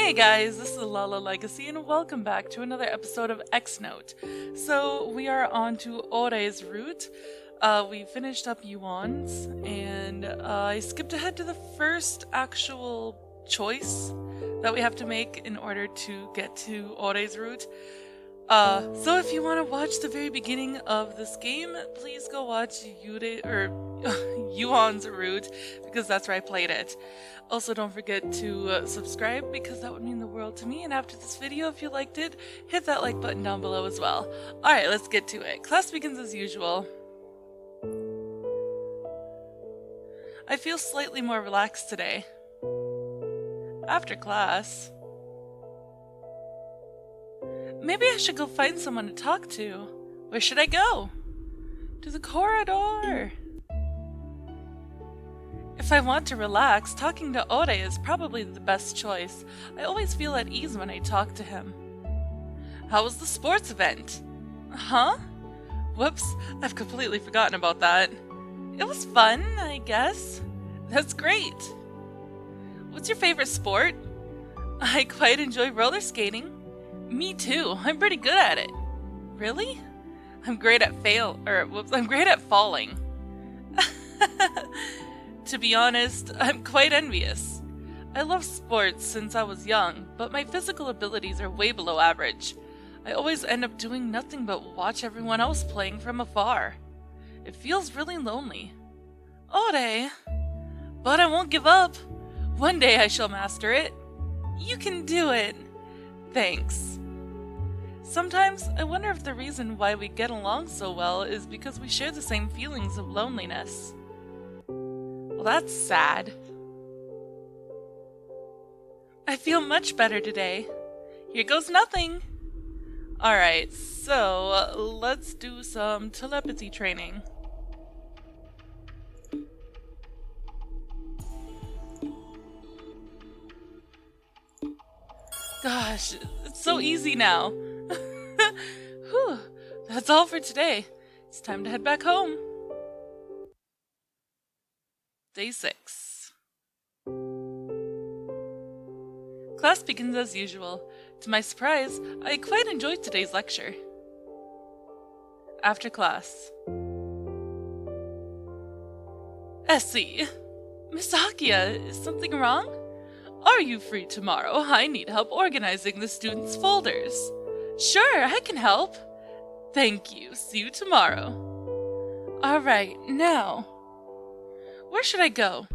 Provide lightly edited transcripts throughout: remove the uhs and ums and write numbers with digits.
Hey guys, this is Lala Legacy and welcome back to another episode of X Note. So we are on to OURE'S route. We finished up Yuon's and I skipped ahead to the first actual choice that we have to make in order to get to OURE'S route. So if you want to watch the very beginning of this game, please go watch Yuon's route because that's where I played it. Also, don't forget to subscribe because that would mean the world to me. And after this video, if you liked it, hit that like button down below as well. Alright, let's get to it. Class begins as usual. I feel slightly more relaxed today. After class. Maybe I should go find someone to talk to. Where should I go? To the corridor. If I want to relax, talking to Ore is probably the best choice. I always feel at ease when I talk to him. How was the sports event? Huh? Whoops, I've completely forgotten about that. It was fun, I guess. That's great. What's your favorite sport? I quite enjoy roller skating. Me too, I'm pretty good at it. Really? I'm great at I'm great at falling. To be honest, I'm quite envious. I love sports since I was young, but my physical abilities are way below average. I always end up doing nothing but watch everyone else playing from afar. It feels really lonely. Ore! But I won't give up. One day I shall master it. You can do it. Thanks. Sometimes I wonder if the reason why we get along so well is because we share the same feelings of loneliness. Well, that's sad. I feel much better today. Here goes nothing. Alright, so let's do some telepathy training. Gosh, it's so easy now. Whew, that's all for today. It's time to head back home. Day 6. Class begins as usual. To my surprise, I quite enjoyed today's lecture. After class. Essie! Miss Akia, is something wrong? Are you free tomorrow? I need help organizing the students' folders. Sure, I can help. Thank you. See you tomorrow. Alright, now. Where should I go?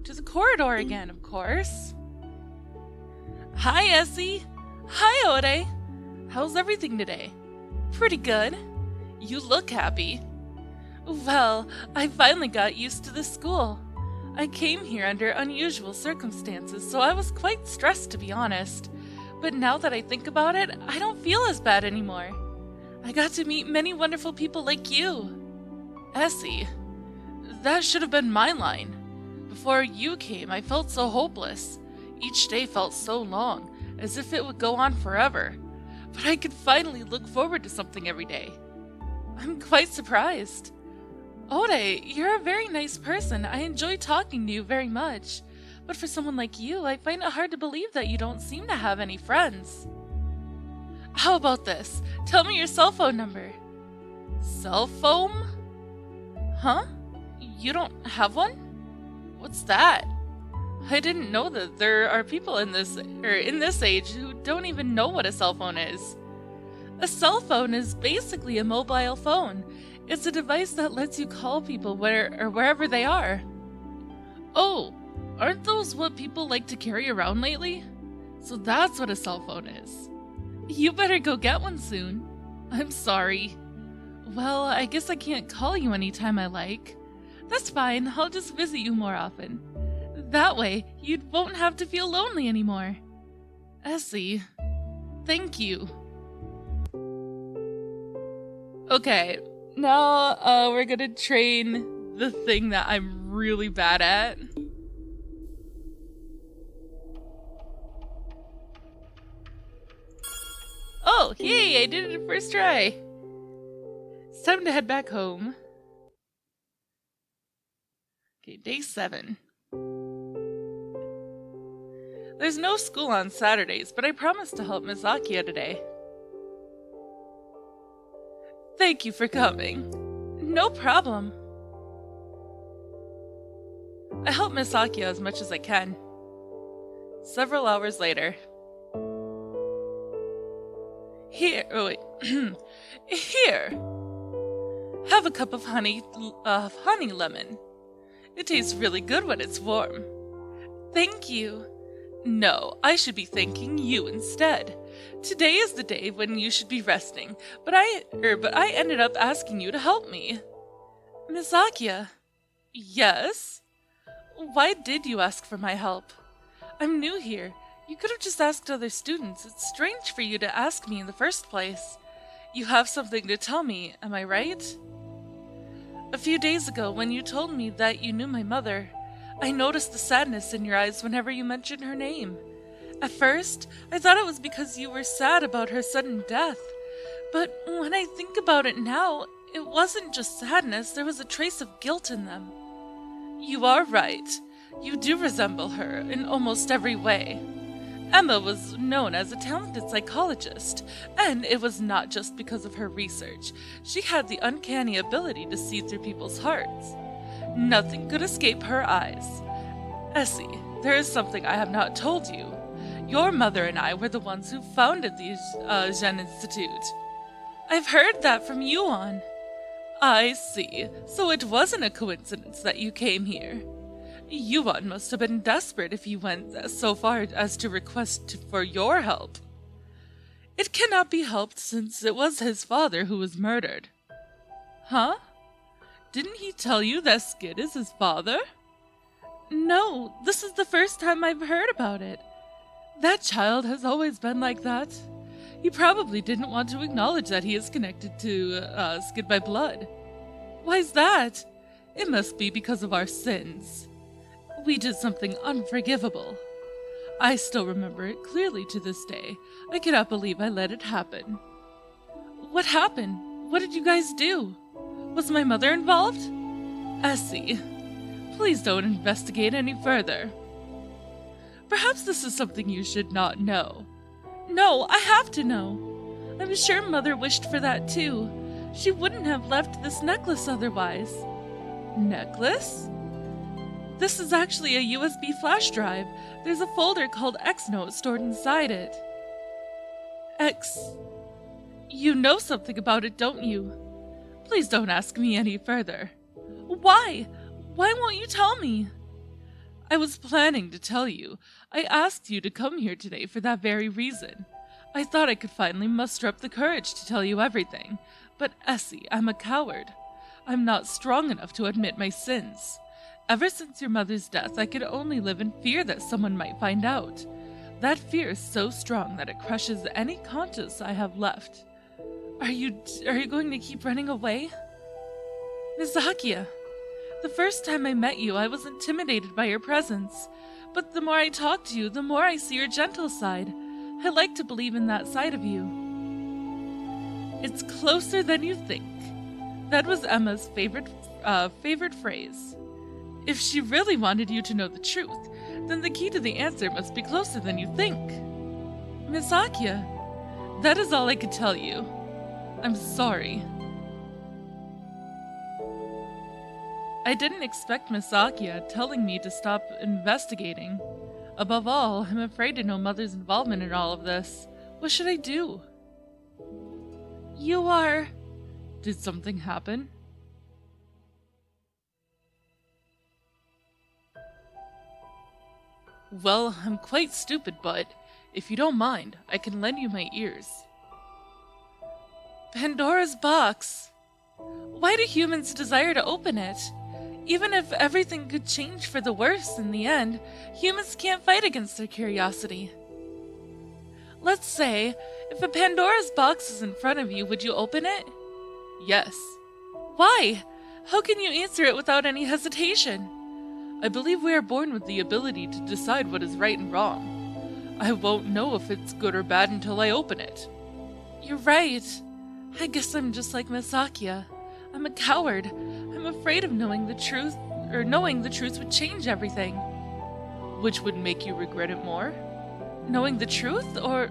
To the corridor again, of course. Hi, Essie. Hi, Ore. How's everything today? Pretty good. You look happy. Well, I finally got used to this school. I came here under unusual circumstances, so I was quite stressed, to be honest. But now that I think about it, I don't feel as bad anymore. I got to meet many wonderful people like you. Essie, that should have been my line. Before you came, I felt so hopeless. Each day felt so long, as if it would go on forever. But I could finally look forward to something every day. I'm quite surprised. Ore, you're a very nice person. I enjoy talking to you very much. But for someone like you, I find it hard to believe that you don't seem to have any friends. How about this? Tell me your cell phone number. Cell phone? Huh? You don't have one? What's that? I didn't know that there are people in this age who don't even know what a cell phone is. A cell phone is basically a mobile phone. It's a device that lets you call people wherever they are. Oh, aren't those what people like to carry around lately? So that's what a cell phone is. You better go get one soon. I'm sorry. Well, I guess I can't call you anytime I like. That's fine, I'll just visit you more often. That way, you won't have to feel lonely anymore. Essie, thank you. Okay, now we're gonna train the thing that I'm really bad at. Oh, yay, I did it first try. It's time to head back home. Okay, day 7. There's no school on Saturdays, but I promised to help Miss Akia today. Thank you for coming. No problem. I help Miss Akia as much as I can. Several hours later. Here, oh wait. Here. Have a cup of honey lemon. It tastes really good when it's warm. Thank you. No, I should be thanking you instead. Today is the day when you should be resting, but I ended up asking you to help me. Miss Akia. Yes? Why did you ask for my help? I'm new here. You could have just asked other students. It's strange for you to ask me in the first place. You have something to tell me, am I right? A few days ago, when you told me that you knew my mother, I noticed the sadness in your eyes whenever you mentioned her name. At first, I thought it was because you were sad about her sudden death. But when I think about it now, it wasn't just sadness, there was a trace of guilt in them. You are right. You do resemble her in almost every way. Emma was known as a talented psychologist, and it was not just because of her research. She had the uncanny ability to see through people's hearts. Nothing could escape her eyes. Essie, there is something I have not told you. Your mother and I were the ones who founded the Zen Institute. I've heard that from Yuon. I see. So it wasn't a coincidence that you came here. Yuon must have been desperate if you went so far as to request for your help. It cannot be helped since it was his father who was murdered. Huh? Didn't he tell you that Skid is his father? No, this is the first time I've heard about it. That child has always been like that. He probably didn't want to acknowledge that he is connected to Skid by blood. Why's that? It must be because of our sins. We did something unforgivable. I still remember it clearly to this day. I cannot believe I let it happen. What happened? What did you guys do? Was my mother involved? Essie, please don't investigate any further. Perhaps this is something you should not know. No, I have to know. I'm sure Mother wished for that too. She wouldn't have left this necklace otherwise. Necklace? This is actually a USB flash drive. There's a folder called X Note stored inside it. X. You know something about it, don't you? Please don't ask me any further. Why? Why won't you tell me? I was planning to tell you. I asked you to come here today for that very reason. I thought I could finally muster up the courage to tell you everything. But Essie, I'm a coward. I'm not strong enough to admit my sins. Ever since your mother's death, I could only live in fear that someone might find out. That fear is so strong that it crushes any conscience I have left. Are you going to keep running away? Miss Akia, the first time I met you, I was intimidated by your presence. But the more I talk to you, the more I see your gentle side. I like to believe in that side of you. It's closer than you think. That was Emma's favorite phrase. If she really wanted you to know the truth, then the key to the answer must be closer than you think. Miss Akia, that is all I could tell you. I'm sorry. I didn't expect Miss Akia telling me to stop investigating. Above all, I'm afraid to know Mother's involvement in all of this. What should I do? You are... Did something happen? Well, I'm quite stupid, but if you don't mind, I can lend you my ears. Pandora's box! Why do humans desire to open it? Even if everything could change for the worse in the end, humans can't fight against their curiosity. Let's say, if a Pandora's box is in front of you, would you open it? Yes. Why? How can you answer it without any hesitation? I believe we are born with the ability to decide what is right and wrong. I won't know if it's good or bad until I open it. You're right. I guess I'm just like Miss Akia. I'm a coward. I'm afraid of knowing the truth would change everything. Which would make you regret it more? Knowing the truth or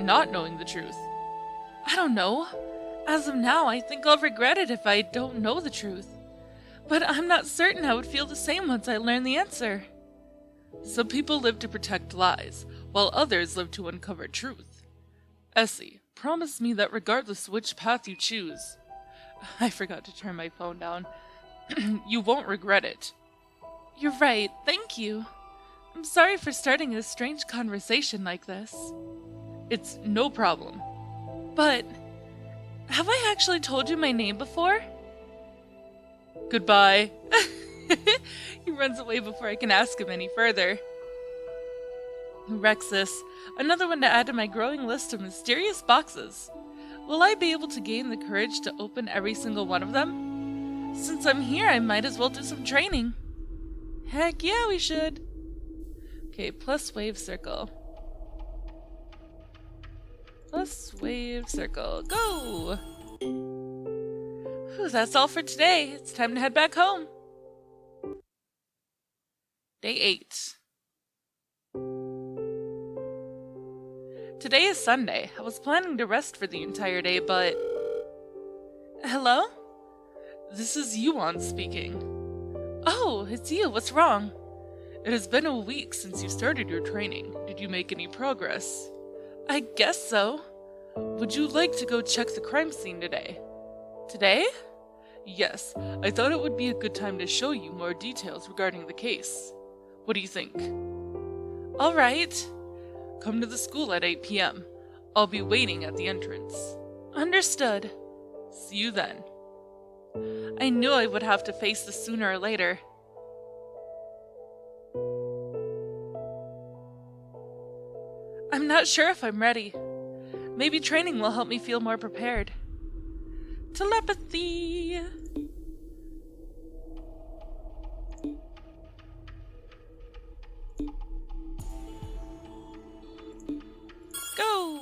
not knowing the truth? I don't know. As of now, I think I'll regret it if I don't know the truth. But I'm not certain I would feel the same once I learn the answer. Some people live to protect lies, while others live to uncover truth. Essie, promise me that regardless which path you choose, I forgot to turn my phone down, you won't regret it. You're right, thank you. I'm sorry for starting a strange conversation like this. It's no problem. But, have I actually told you my name before? Goodbye. He runs away before I can ask him any further. Rexus, another one to add to my growing list of mysterious boxes. Will I be able to gain the courage to open every single one of them? Since I'm here, I might as well do some training. Heck yeah, we should. Okay, plus wave circle. Plus wave circle. Go! Whew, that's all for today. It's time to head back home. Day 8. Today is Sunday. I was planning to rest for the entire day, but... Hello? This is Yuon speaking. Oh, it's you. What's wrong? It has been a week since you started your training. Did you make any progress? I guess so. Would you like to go check the crime scene today? Today? Yes, I thought it would be a good time to show you more details regarding the case. What do you think? Alright. Come to the school at 8 p.m. I'll be waiting at the entrance. Understood. See you then. I knew I would have to face this sooner or later. I'm not sure if I'm ready. Maybe training will help me feel more prepared. Telepathy! Go!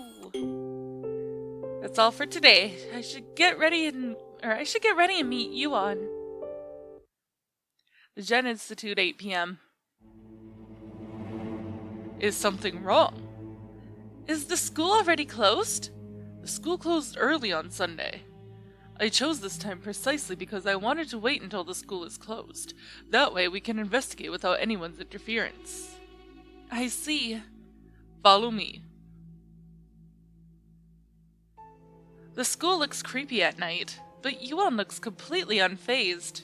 That's all for today. I should get ready and meet Yuon. The Gen Institute, 8 p.m. Is something wrong? Is the school already closed? The school closed early on Sunday. I chose this time precisely because I wanted to wait until the school is closed. That way we can investigate without anyone's interference. I see. Follow me. The school looks creepy at night, but Yuon looks completely unfazed.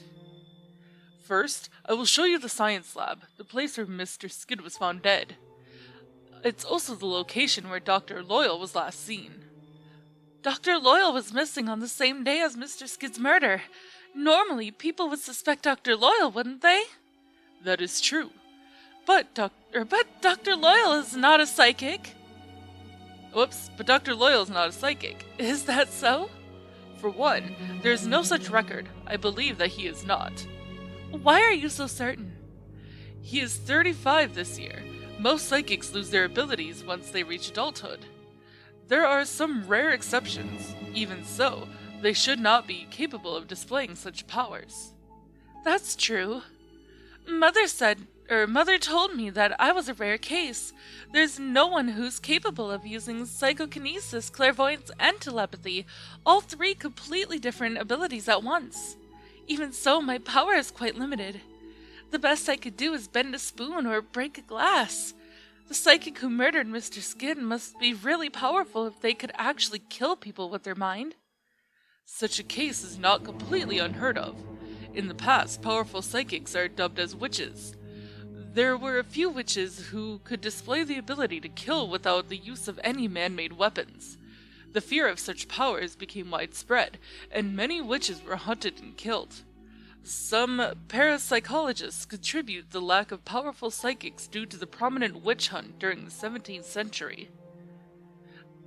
First, I will show you the science lab, the place where Mr. Skid was found dead. It's also the location where Dr. Loyal was last seen. Dr. Loyal was missing on the same day as Mr. Skid's murder. Normally, people would suspect Dr. Loyal, wouldn't they? That is true. But Dr. Loyal is not a psychic. Whoops, but Dr. Loyal is not a psychic. Is that so? For one, there is no such record. I believe that he is not. Why are you so certain? He is 35 this year. Most psychics lose their abilities once they reach adulthood. There are some rare exceptions. Even so, they should not be capable of displaying such powers. That's true. Mother told me that I was a rare case. There's no one who's capable of using psychokinesis, clairvoyance, and telepathy, all three completely different abilities at once. Even so, my power is quite limited. The best I could do is bend a spoon or break a glass. The psychic who murdered Mr. Skid must be really powerful if they could actually kill people with their mind. Such a case is not completely unheard of. In the past, powerful psychics are dubbed as witches. There were a few witches who could display the ability to kill without the use of any man-made weapons. The fear of such powers became widespread, and many witches were hunted and killed. Some parapsychologists contribute the lack of powerful psychics due to the prominent witch hunt during the 17th century.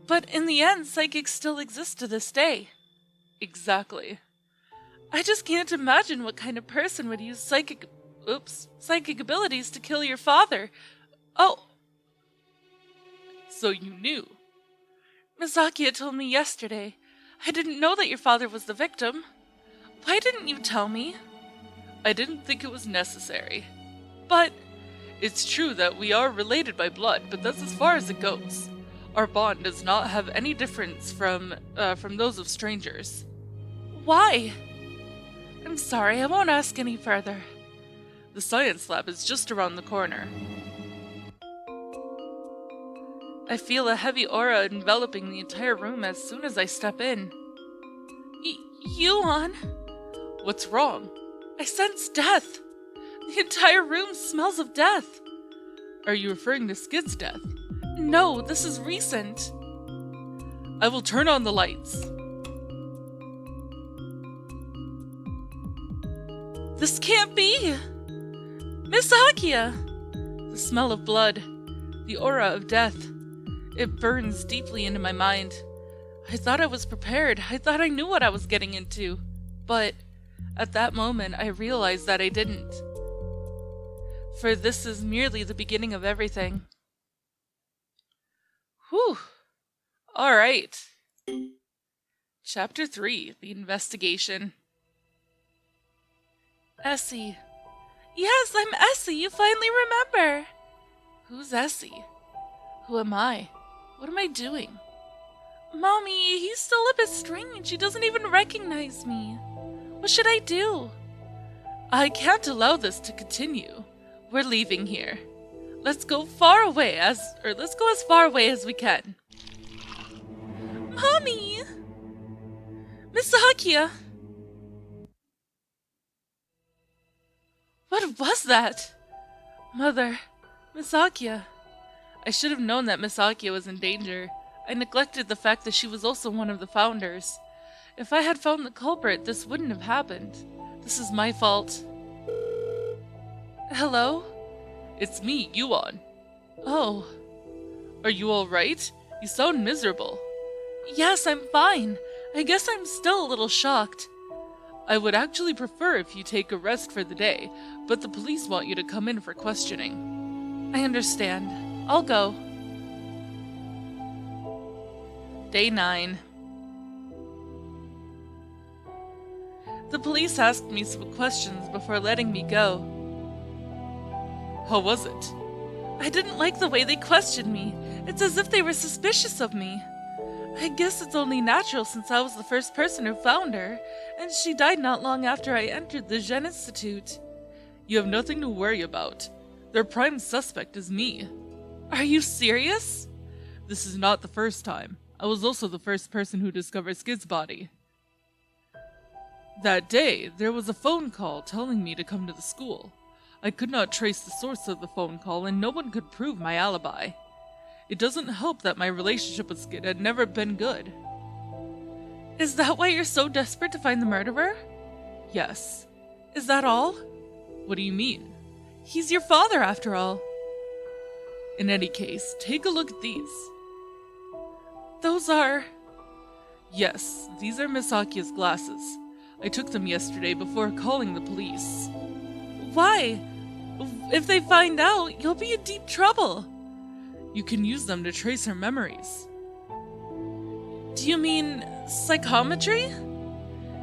But in the end, psychics still exist to this day. Exactly. I just can't imagine what kind of person would use psychic abilities to kill your father. Oh. So you knew. Misakia told me yesterday. I didn't know that your father was the victim. Why didn't you tell me? I didn't think it was necessary. But It's true that we are related by blood, but that's as far as it goes. Our bond does not have any difference from those of strangers. Why? I'm sorry, I won't ask any further. The science lab is just around the corner. I feel a heavy aura enveloping the entire room as soon as I step in. Yuon? What's wrong? I sense death. The entire room smells of death. Are you referring to Skid's death? No, this is recent. I will turn on the lights. This can't be! Miss Akia! The smell of blood, the aura of death. It burns deeply into my mind. I thought I was prepared. I thought I knew what I was getting into. But at that moment, I realized that I didn't. For this is merely the beginning of everything. Whew. Alright. Chapter 3, The Investigation. Essie. Yes, I'm Essie. You finally remember. Who's Essie? Who am I? What am I doing? Mommy, he's still a bit strange. He doesn't even recognize me. What should I do? I can't allow this to continue. We're leaving here. Let's go as far away as we can. Mommy! Miss Akia! What was that? Mother, Miss Akia. I should have known that Miss Akia was in danger. I neglected the fact that she was also one of the founders. If I had found the culprit, this wouldn't have happened. This is my fault. Hello? It's me, Yuon. Oh. Are you alright? You sound miserable. Yes, I'm fine. I guess I'm still a little shocked. I would actually prefer if you take a rest for the day, but the police want you to come in for questioning. I understand. I'll go. Day 9. The police asked me some questions before letting me go. How was it? I didn't like the way they questioned me. It's as if they were suspicious of me. I guess it's only natural since I was the first person who found her, and she died not long after I entered the Gen Institute. You have nothing to worry about. Their prime suspect is me. Are you serious? This is not the first time. I was also the first person who discovered Skid's body. That day, there was a phone call telling me to come to the school. I could not trace the source of the phone call, and no one could prove my alibi. It doesn't help that my relationship with Skid had never been good. Is that why you're so desperate to find the murderer? Yes. Is that all? What do you mean? He's your father, after all. In any case, take a look at these. Those are... Yes, these are Miss Akia's glasses. I took them yesterday before calling the police. Why? If they find out, you'll be in deep trouble. You can use them to trace her memories. Do you mean psychometry?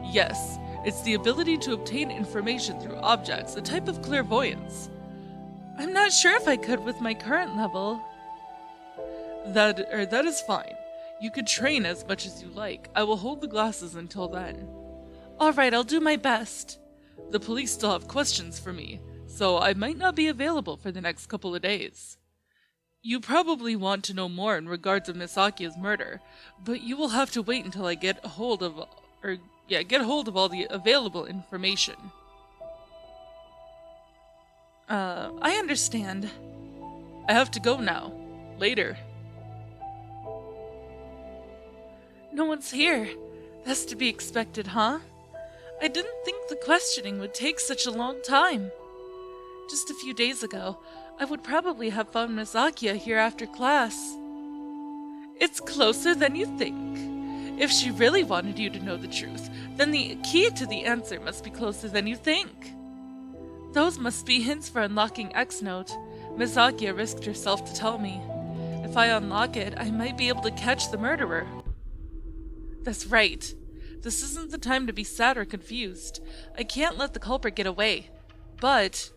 Yes, it's the ability to obtain information through objects, a type of clairvoyance. I'm not sure if I could with my current level. That is fine. You could train as much as you like. I will hold the glasses until then. Alright, I'll do my best. The police still have questions for me, so I might not be available for the next couple of days. You probably want to know more in regards of Miss Akia's murder, but you will have to wait until I get hold of all the available information. I understand. I have to go now. Later. No one's here. That's to be expected, huh? I didn't think the questioning would take such a long time. Just a few days ago, I would probably have found Miss Akia here after class. It's closer than you think. If she really wanted you to know the truth, then the key to the answer must be closer than you think. Those must be hints for unlocking X Note. Miss Akia risked herself to tell me. If I unlock it, I might be able to catch the murderer. That's right. This isn't the time to be sad or confused. I can't let the culprit get away. But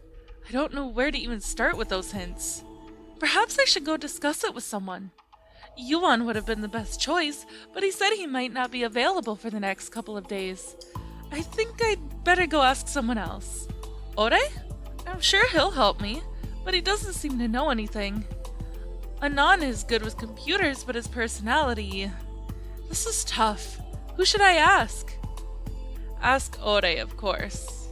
I don't know where to even start with those hints. Perhaps I should go discuss it with someone. Yuon would have been the best choice, but he said he might not be available for the next couple of days. I think I'd better go ask someone else. Ore? I'm sure he'll help me, but he doesn't seem to know anything. Anon is good with computers, but his personality... This is tough. Who should I ask? Ask Ore, of course.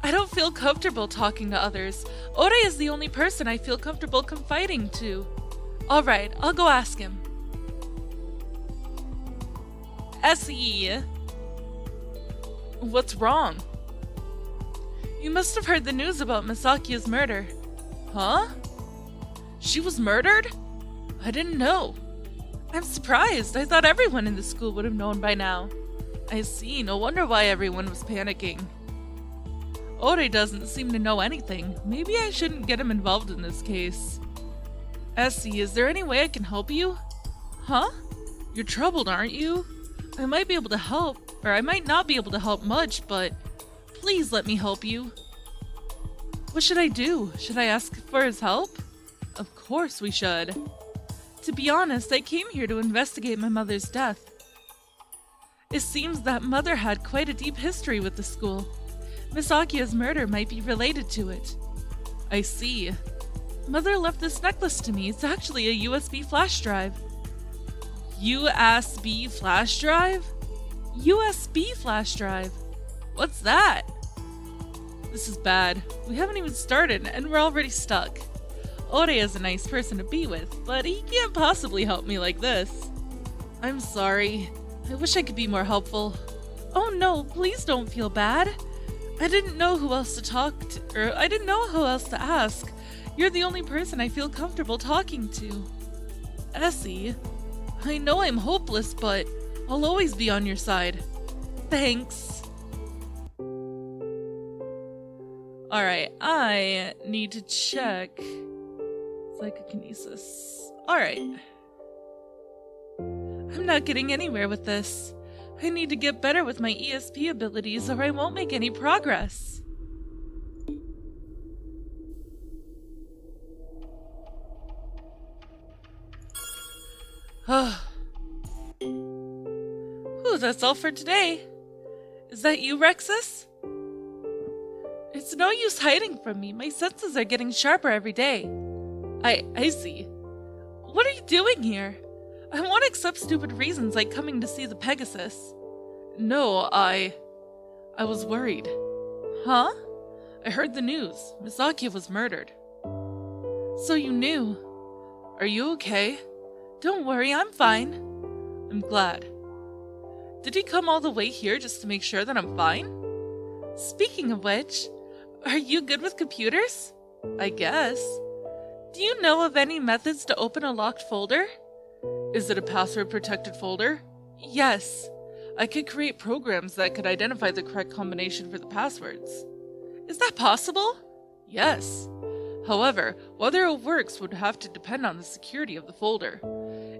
I don't feel comfortable talking to others. Ore is the only person I feel comfortable confiding to. Alright, I'll go ask him. S.E. What's wrong? You must have heard the news about Misaki's murder. Huh? She was murdered? I didn't know. I'm surprised. I thought everyone in the school would have known by now. I see. No wonder why everyone was panicking. Ore doesn't seem to know anything. Maybe I shouldn't get him involved in this case. Essie, is there any way I can help you? Huh? You're troubled, aren't you? I might be able to help, or I might not be able to help much, but please let me help you. What should I do? Should I ask for his help? Of course we should. To be honest, I came here to investigate my mother's death. It seems that Mother had quite a deep history with the school. Misaki's murder might be related to it. I see. Mother left this necklace to me. It's actually a USB flash drive. USB flash drive? USB flash drive? What's that? This is bad. We haven't even started and we're already stuck. Ore is a nice person to be with, but he can't possibly help me like this. I'm sorry. I wish I could be more helpful. Oh no, please don't feel bad. I didn't know who else to talk to, or I didn't know who else to ask. You're the only person I feel comfortable talking to. Essie, I know I'm hopeless, but I'll always be on your side. Thanks. Alright, I need to check Psychokinesis. Alright. I'm not getting anywhere with this. I need to get better with my ESP abilities or I won't make any progress. Ooh, that's all for today. Is that you, Rexus? It's no use hiding from me. My senses are getting sharper every day. I see. What are you doing here? I won't accept stupid reasons like coming to see the Pegasus. No, I was worried. Huh? I heard the news. Misaki was murdered. So you knew. Are you okay? Don't worry, I'm fine. I'm glad. Did he come all the way here just to make sure that I'm fine? Speaking of which, are you good with computers? I guess. Do you know of any methods to open a locked folder? Is it a password-protected folder? Yes. I could create programs that could identify the correct combination for the passwords. Is that possible? Yes. However, whether it works would have to depend on the security of the folder.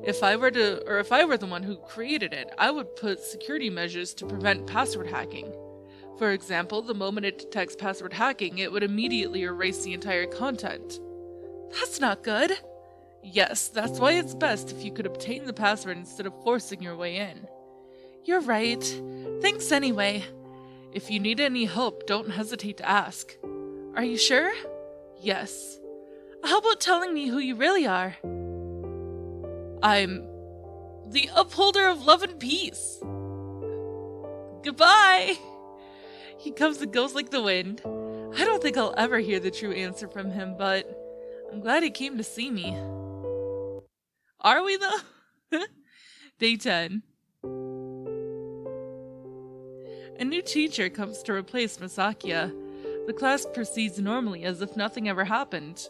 If I were the one who created it, I would put security measures to prevent password hacking. For example, the moment it detects password hacking, it would immediately erase the entire content. That's not good. Yes, that's why it's best if you could obtain the password instead of forcing your way in. You're right. Thanks anyway. If you need any help, don't hesitate to ask. Are you sure? Yes. How about telling me who you really are? I'm the upholder of love and peace. Goodbye! He comes and goes like the wind. I don't think I'll ever hear the true answer from him, but I'm glad he came to see me. Are we though? Day 10. A new teacher comes to replace Misakia. The class proceeds normally as if nothing ever happened.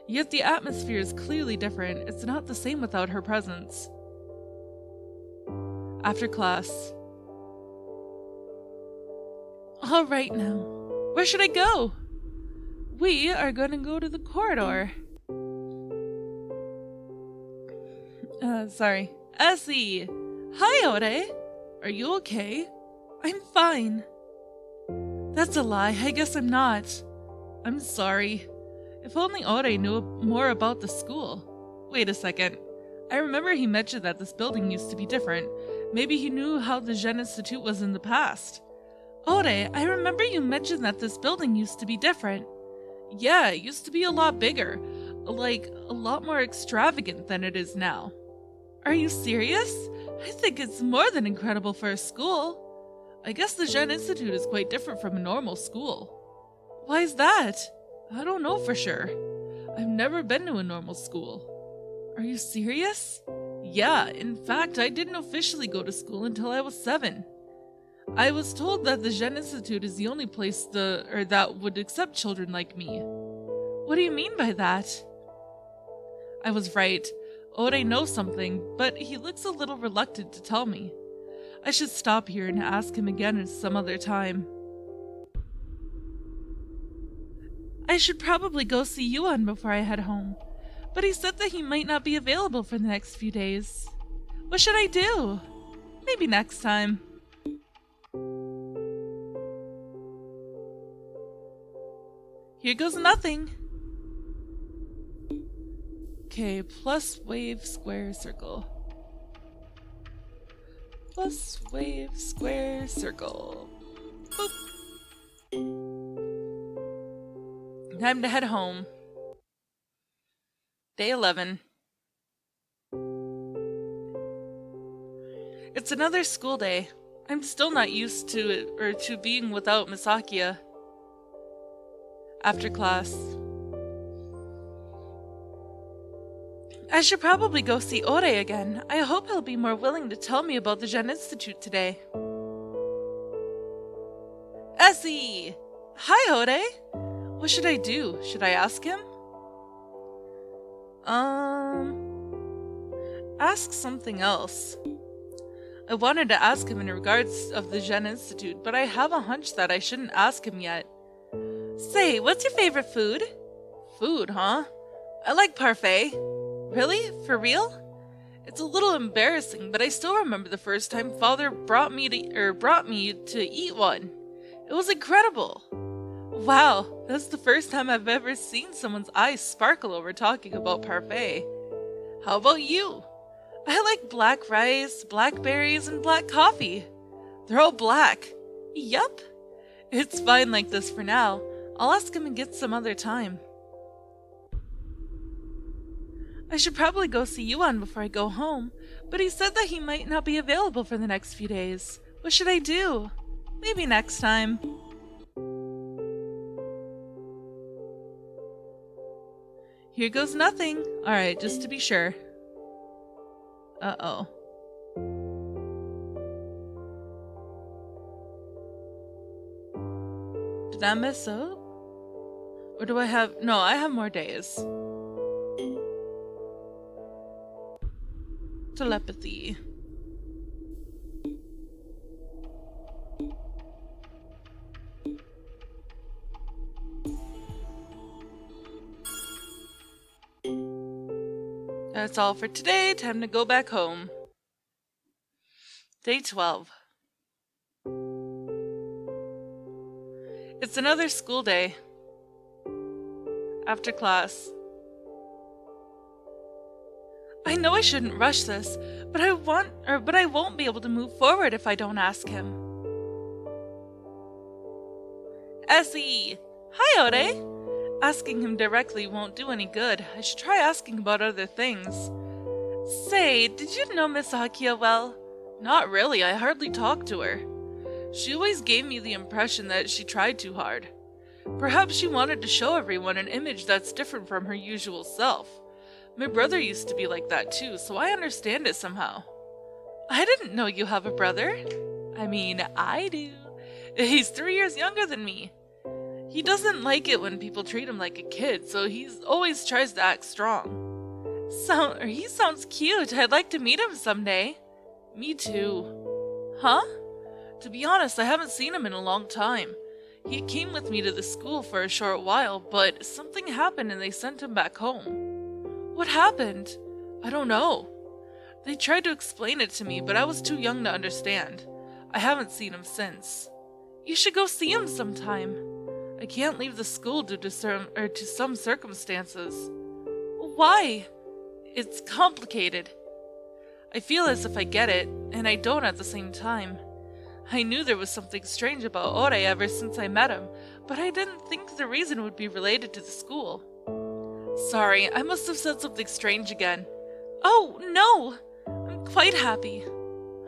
Yet the atmosphere is clearly different. It's not the same without her presence. After class. All right now. Where should I go? We are going to go to the corridor. Sorry. Essie! Hi, Ore! Are you okay? I'm fine. That's a lie. I guess I'm not. I'm sorry. If only Ore knew more about the school. Wait a second. I remember he mentioned that this building used to be different. Maybe he knew how the Zen Institute was in the past. Ore, I remember you mentioned that this building used to be different. Yeah, it used to be a lot bigger. Like, a lot more extravagant than it is now. Are you serious? I think it's more than incredible for a school. I guess the Zen Institute is quite different from a normal school. Why is that? I don't know for sure. I've never been to a normal school. Are you serious? Yeah, in fact, I didn't officially go to school until I was 7. I was told that the Zen Institute is the only place that would accept children like me. What do you mean by that? I was right. Ore knows something, but he looks a little reluctant to tell me. I should stop here and ask him again some other time. I should probably go see Yuon before I head home, but he said that he might not be available for the next few days. What should I do? Maybe next time. Here goes nothing. Okay, plus wave square circle. Plus wave square circle. Boop. Time to head home. Day 11. It's another school day. I'm still not used to it or to being without Misakia. After class. I should probably go see Ore again. I hope he'll be more willing to tell me about the Zen Institute today. Essie! Hi, Ore! What should I do? Should I ask him? Ask something else. I wanted to ask him in regards of the Zen Institute, but I have a hunch that I shouldn't ask him yet. Say, what's your favorite food? Food, huh? I like parfait. Really? For real? It's a little embarrassing, but I still remember the first time Father brought me to eat one. It was incredible. Wow, that's the first time I've ever seen someone's eyes sparkle over talking about parfait. How about you? I like black rice, blackberries, and black coffee. They're all black. Yup. It's fine like this for now. I'll ask him and get some other time. I should probably go see Yuon before I go home, but he said that he might not be available for the next few days. What should I do? Maybe next time. Here goes nothing. Alright, just to be sure. Uh-oh. Did I mess up? Or do I have... No, I have more days. Telepathy. That's all for today. Time to go back home. Day 12. It's another school day. After class. I know I shouldn't rush this, but I won't be able to move forward if I don't ask him. Essie! Hi, Ore! Asking him directly won't do any good. I should try asking about other things. Say, did you know Miss Hakia well? Not really, I hardly talked to her. She always gave me the impression that she tried too hard. Perhaps she wanted to show everyone an image that's different from her usual self. My brother used to be like that too, so I understand it somehow. I didn't know you have a brother. I mean, I do. He's 3 years younger than me. He doesn't like it when people treat him like a kid, so he always tries to act strong. He sounds cute. I'd like to meet him someday. Me too. Huh? To be honest, I haven't seen him in a long time. He came with me to the school for a short while, but something happened and they sent him back home. What happened? I don't know. They tried to explain it to me, but I was too young to understand. I haven't seen him since. You should go see him sometime. I can't leave the school due to some circumstances. Why? It's complicated. I feel as if I get it, and I don't at the same time. I knew there was something strange about Ore ever since I met him, but I didn't think the reason would be related to the school. Sorry, I must have said something strange again. Oh, no! I'm quite happy.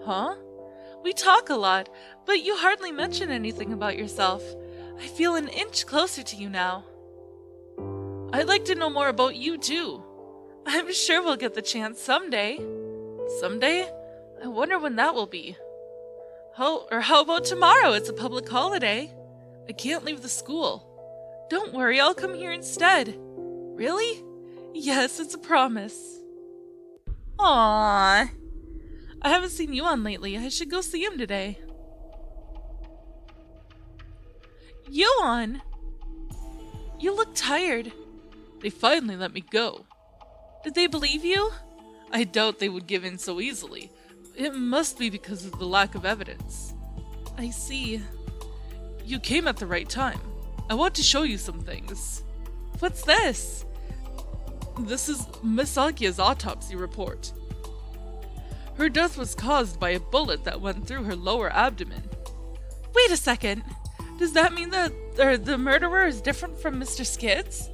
Huh? We talk a lot, but you hardly mention anything about yourself. I feel an inch closer to you now. I'd like to know more about you, too. I'm sure we'll get the chance someday. Someday? I wonder when that will be. How about tomorrow? It's a public holiday. I can't leave the school. Don't worry, I'll come here instead. Really? Yes, it's a promise. Aww. I haven't seen Yuon lately. I should go see him today. Yuon! You look tired. They finally let me go. Did they believe you? I doubt they would give in so easily. It must be because of the lack of evidence. I see. You came at the right time. I want to show you some things. What's this? This is Misakia's autopsy report. Her death was caused by a bullet that went through her lower abdomen. Wait a second. Does that mean that the murderer is different from Mr. Skids?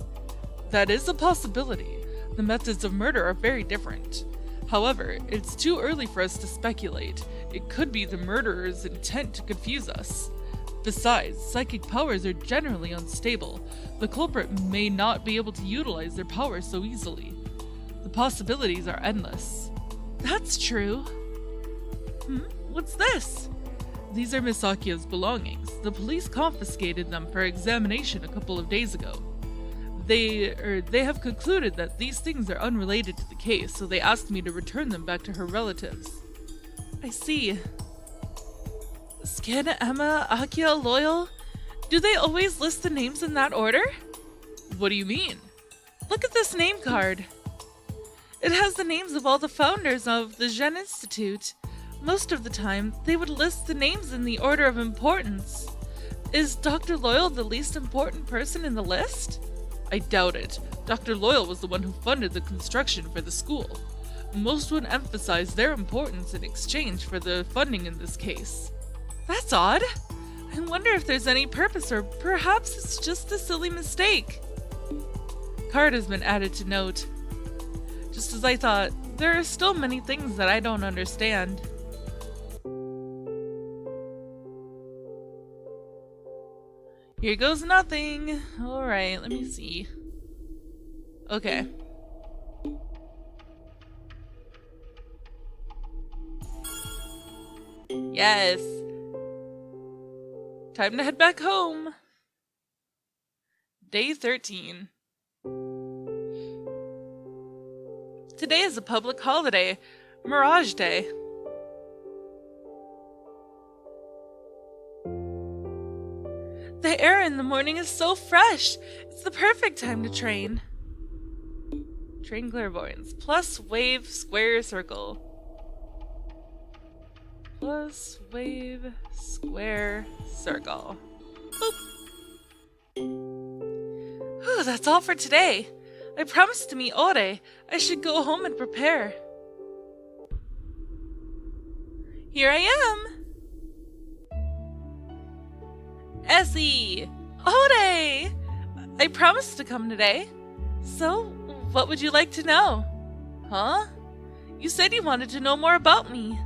That is a possibility. The methods of murder are very different. However, it's too early for us to speculate. It could be the murderer's intent to confuse us. Besides, psychic powers are generally unstable. The culprit may not be able to utilize their powers so easily. The possibilities are endless. That's true. What's this? These are Misakia's belongings. The police confiscated them for examination a couple of days ago. They have concluded that these things are unrelated to the case, so they asked me to return them back to her relatives. I see. Skin, Emma, Akia, Loyal? Do they always list the names in that order? What do you mean? Look at this name card. It has the names of all the founders of the Zen Institute. Most of the time, they would list the names in the order of importance. Is Dr. Loyal the least important person in the list? I doubt it. Dr. Loyal was the one who funded the construction for the school. Most would emphasize their importance in exchange for the funding in this case. That's odd. I wonder if there's any purpose, or perhaps it's just a silly mistake. Card has been added to note. Just as I thought, there are still many things that I don't understand. Here goes nothing. Alright, let me see. Okay. Yes. Time to head back home. Day 13. Today is a public holiday, Mirage Day. The air in the morning is so fresh. It's the perfect time to train. Train clairvoyance. Plus wave square circle. Plus wave square circle. Boop. Whew, that's all for today. I promised to meet Ore. I should go home and prepare. Here I am. Essie! Ore! I promised to come today. So, what would you like to know? Huh? You said you wanted to know more about me.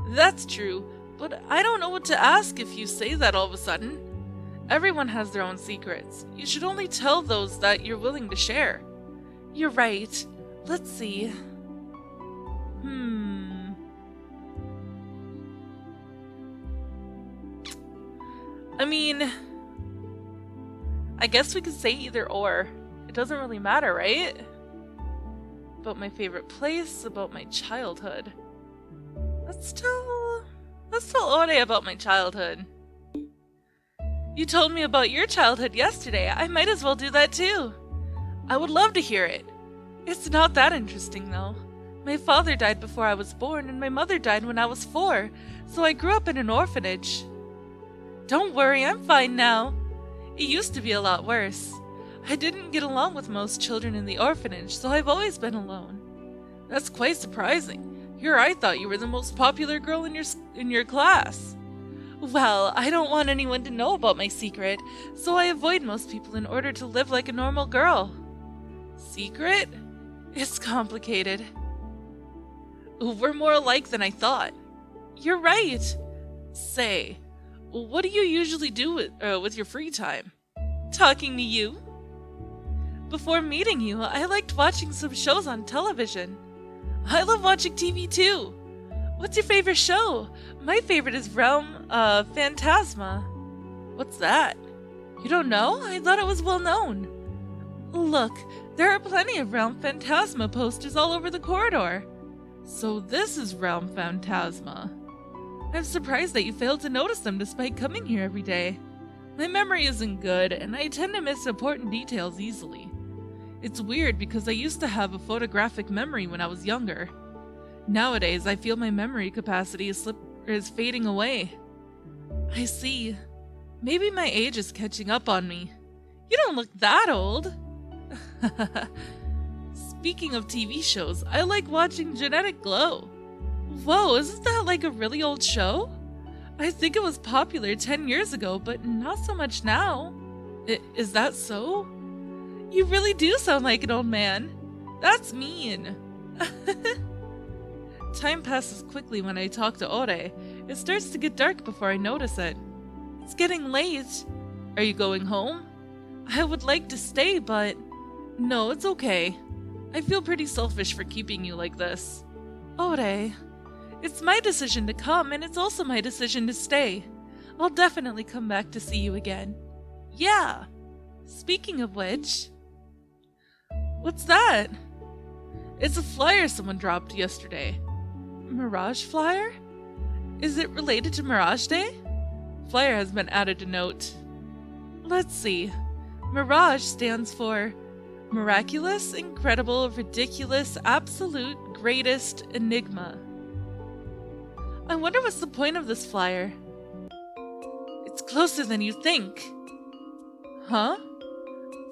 That's true, but I don't know what to ask if you say that all of a sudden. Everyone has their own secrets. You should only tell those that you're willing to share. You're right. Let's see. I mean, I guess we could say either or. It doesn't really matter, right? About my favorite place, about my childhood. Let's tell Ore about my childhood. You told me about your childhood yesterday. I might as well do that too. I would love to hear it. It's not that interesting though. My father died before I was born and my mother died when I was 4, so I grew up in an orphanage. Don't worry, I'm fine now. It used to be a lot worse. I didn't get along with most children in the orphanage, so I've always been alone. That's quite surprising. Here I thought you were the most popular girl in your class. Well, I don't want anyone to know about my secret, so I avoid most people in order to live like a normal girl. Secret? It's complicated. We're more alike than I thought. You're right. Say, what do you usually do with your free time? Talking to you. Before meeting you, I liked watching some shows on television. I love watching TV too. What's your favorite show? My favorite is Realm Phantasma. What's that? You don't know? I thought it was well known. Look, there are plenty of Realm Phantasma posters all over the corridor. So this is Realm Phantasma. I'm surprised that you failed to notice them despite coming here every day. My memory isn't good, and I tend to miss important details easily. It's weird because I used to have a photographic memory when I was younger. Nowadays, I feel my memory capacity is fading away. I see. Maybe my age is catching up on me. You don't look that old. Speaking of TV shows, I like watching Genetic Glow. Whoa, isn't that like a really old show? I think it was popular 10 years ago, but not so much now. Is that so? You really do sound like an old man. That's mean. Time passes quickly when I talk to Ore. It starts to get dark before I notice it. It's getting late. Are you going home? I would like to stay, but... No, it's okay. I feel pretty selfish for keeping you like this. Ore, it's my decision to come, and it's also my decision to stay. I'll definitely come back to see you again. Yeah. Speaking of which... What's that? It's a flyer someone dropped yesterday. Mirage Flyer? Is it related to Mirage Day? Flyer has been added to note. Let's see. Mirage stands for Miraculous, Incredible, Ridiculous, Absolute, Greatest, Enigma. I wonder what's the point of this flyer. It's closer than you think. Huh?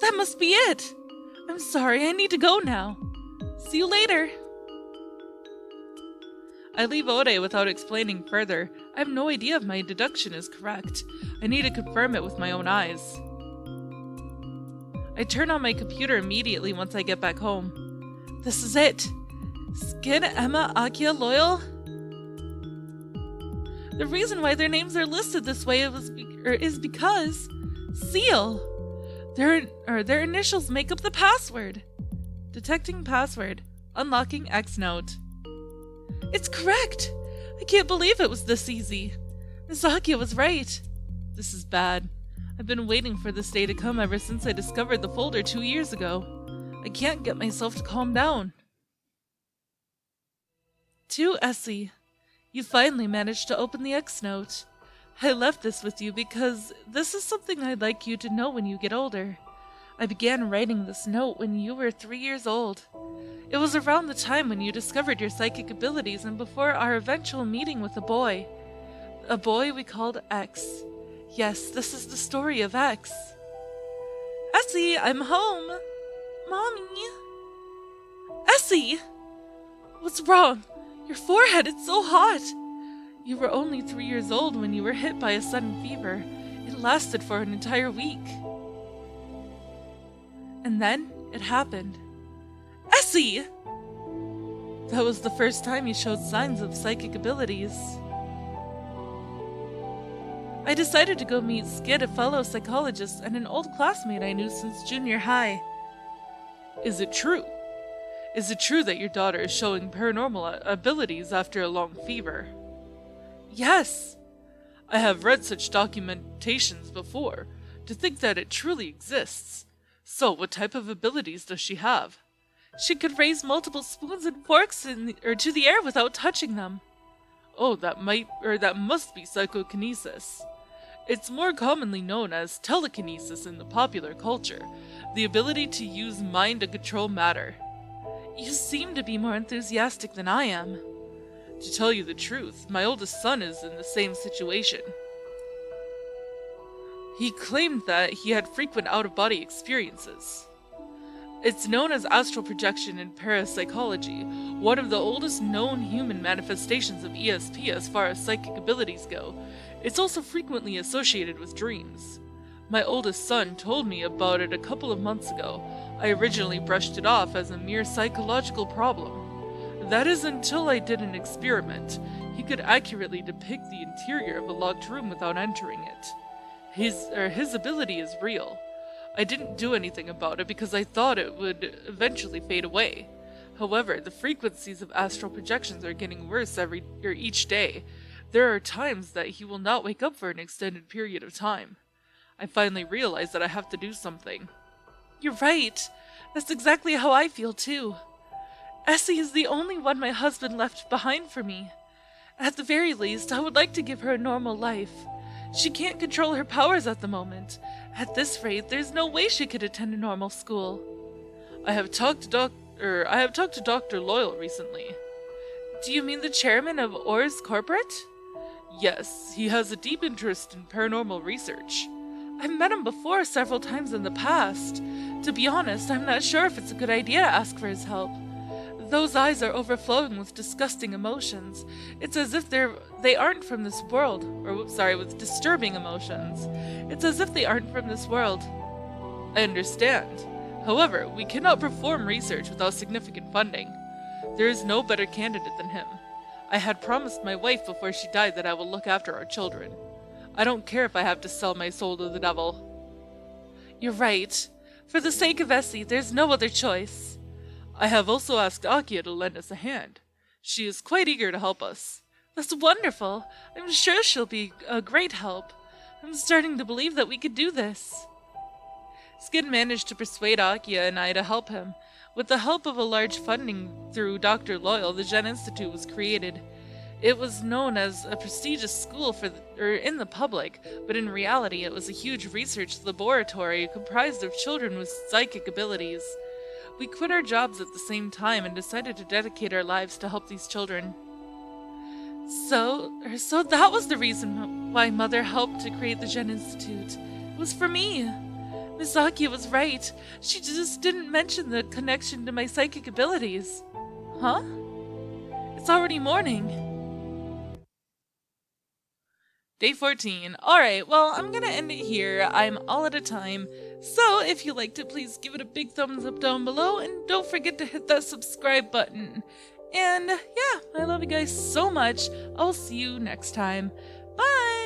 That must be it! I'm sorry, I need to go now. See you later. I leave Ode without explaining further. I have no idea if my deduction is correct. I need to confirm it with my own eyes. I turn on my computer immediately once I get back home. This is it. Skid, Emma, Akia, Loyal. The reason why their names are listed this way is because Seal. Their initials make up the password. Detecting password. Unlocking X note. It's correct! I can't believe it was this easy. Misakia was right. This is bad. I've been waiting for this day to come ever since I discovered the folder 2 years ago. I can't get myself to calm down. To Essie, you finally managed to open the X note. I left this with you because this is something I'd like you to know when you get older. I began writing this note when you were 3 years old. It was around the time when you discovered your psychic abilities and before our eventual meeting with a boy. A boy we called X. Yes, this is the story of X. Essie, I'm home. Mommy. Essie! What's wrong? Your forehead, it's so hot. You were only 3 years old when you were hit by a sudden fever. It lasted for an entire week. And then, it happened. Essie! That was the first time you showed signs of psychic abilities. I decided to go meet Skid, a fellow psychologist, and an old classmate I knew since junior high. Is it true? Is it true that your daughter is showing paranormal abilities after a long fever? Yes! I have read such documentations before, to think that it truly exists. So, what type of abilities does she have? She could raise multiple spoons and forks to the air without touching them. Oh, that must be psychokinesis. It's more commonly known as telekinesis in the popular culture, the ability to use mind to control matter. You seem to be more enthusiastic than I am. To tell you the truth, my oldest son is in the same situation. He claimed that he had frequent out-of-body experiences. It's known as astral projection in parapsychology, one of the oldest known human manifestations of ESP as far as psychic abilities go. It's also frequently associated with dreams. My oldest son told me about it a couple of months ago. I originally brushed it off as a mere psychological problem. That is until I did an experiment. He could accurately depict the interior of a locked room without entering it. His ability is real. I didn't do anything about it because I thought it would eventually fade away. However, the frequencies of astral projections are getting worse each day. There are times that he will not wake up for an extended period of time. I finally realized that I have to do something. You're right. That's exactly how I feel too. Essie is the only one my husband left behind for me. At the very least, I would like to give her a normal life. She can't control her powers at the moment. At this rate, there's no way she could attend a normal school. I have talked to Dr. Loyal recently. Do you mean the chairman of OURE'S corporate? Yes, he has a deep interest in paranormal research. I've met him before several times in the past. To be honest, I'm not sure if it's a good idea to ask for his help. Those eyes are overflowing with disgusting emotions. It's as if they aren't from this world. With disturbing emotions. It's as if they aren't from this world. I understand. However, we cannot perform research without significant funding. There is no better candidate than him. I had promised my wife before she died that I will look after our children. I don't care if I have to sell my soul to the devil. You're right. For the sake of Essie, there's no other choice. I have also asked Akia to lend us a hand. She is quite eager to help us. That's wonderful. I'm sure she'll be a great help. I'm starting to believe that we could do this. Skin managed to persuade Akia and I to help him. With the help of a large funding through Dr. Loyal, the Gen Institute was created. It was known as a prestigious school in the public, but in reality it was a huge research laboratory comprised of children with psychic abilities. We quit our jobs at the same time and decided to dedicate our lives to help these children. So that was the reason why Mother helped to create the Gen Institute. It was for me. Miss Akia was right. She just didn't mention the connection to my psychic abilities. Huh? It's already morning. Day 14. Alright, well, I'm gonna end it here. I'm all out of time. So, if you liked it, please give it a big thumbs up down below, and don't forget to hit that subscribe button. And, yeah, I love you guys so much. I'll see you next time. Bye!